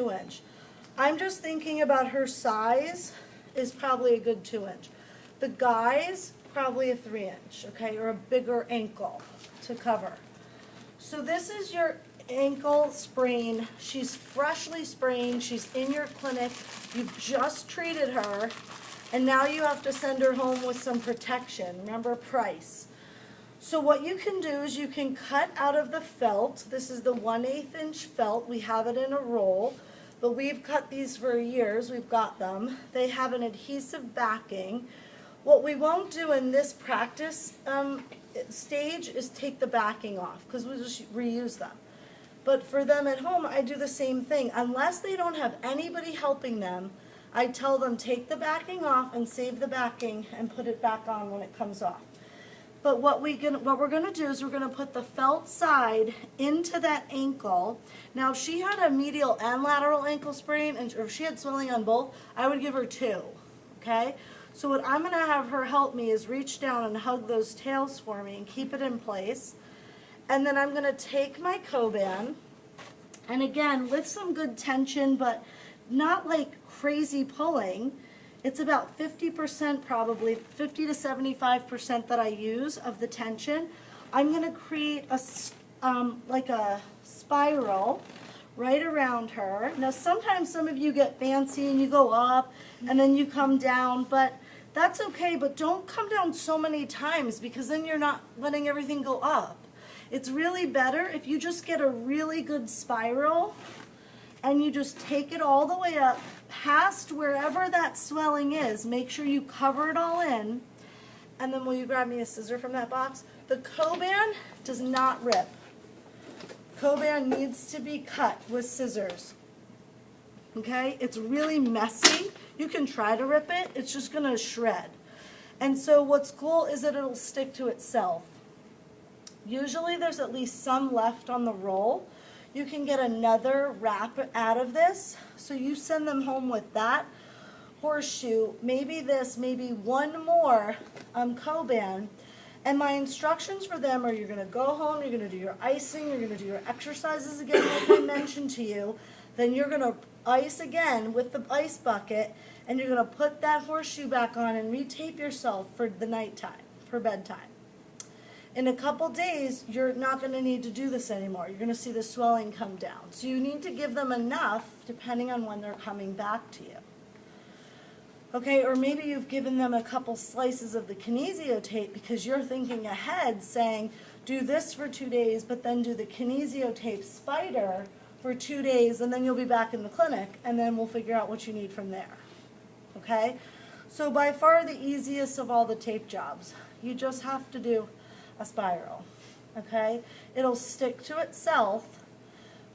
2-inch. I'm just thinking about her size is probably a good 2-inch. The guy's probably a 3-inch, okay, or a bigger ankle to cover. So this is your ankle sprain. She's freshly sprained. She's in your clinic. You've just treated her, and now you have to send her home with some protection. Remember, price. So what you can do is you can cut out of the felt. This is the 1/8 inch felt. We have it in a roll, but we've cut these for years. We've got them. They have an adhesive backing. What we won't do in this practice stage is take the backing off, because we'll just reuse them. But for them at home, I do the same thing. Unless they don't have anybody helping them, I tell them take the backing off and save the backing and put it back on when it comes off. But what we're going to do is we're going to put the felt side into that ankle. Now, if she had a medial and lateral ankle sprain, or if she had swelling on both, I would give her 2, okay? So what I'm going to have her help me is reach down and hug those tails for me and keep it in place. And then I'm going to take my Coban, and again, with some good tension, but not like crazy pulling. It's about 50% probably, 50 to 75% that I use of the tension. I'm going to create a like a spiral right around her. Now sometimes some of you get fancy and you go up and then you come down, but that's okay, but don't come down so many times, because then you're not letting everything go up. It's really better if you just get a really good spiral and you just take it all the way up past wherever that swelling is. Make sure you cover it all in. And then will you grab me a scissor from that box? The Coban does not rip. Coban needs to be cut with scissors. Okay? It's really messy. You can try to rip it. It's just going to shred. And so what's cool is that it'll stick to itself. Usually there's at least some left on the roll. You can get another wrap out of this. So you send them home with that horseshoe, maybe this, maybe one more Coban. And my instructions for them are you're going to go home, you're going to do your icing, you're going to do your exercises again like I mentioned to you. Then you're going to ice again with the ice bucket, and you're going to put that horseshoe back on and retape yourself for the nighttime, for bedtime. In a couple days, you're not going to need to do this anymore. You're going to see the swelling come down. So you need to give them enough depending on when they're coming back to you. Okay, or maybe you've given them a couple slices of the kinesio tape because you're thinking ahead saying, do this for 2 days, but then do the kinesio tape spider for 2 days, and then you'll be back in the clinic, and then we'll figure out what you need from there. Okay? So by far the easiest of all the tape jobs. You just have to do a spiral. Okay? It'll stick to itself,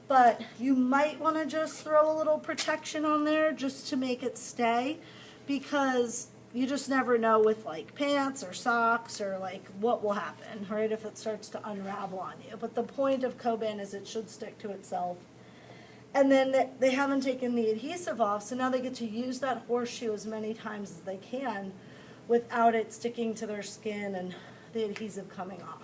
but you might want to just throw a little protection on there just to make it stay, because you just never know with like pants or socks or like what will happen, right, if it starts to unravel on you. But the point of Coban is it should stick to itself. And then they haven't taken the adhesive off, so now they get to use that horseshoe as many times as they can without it sticking to their skin and the adhesive coming off.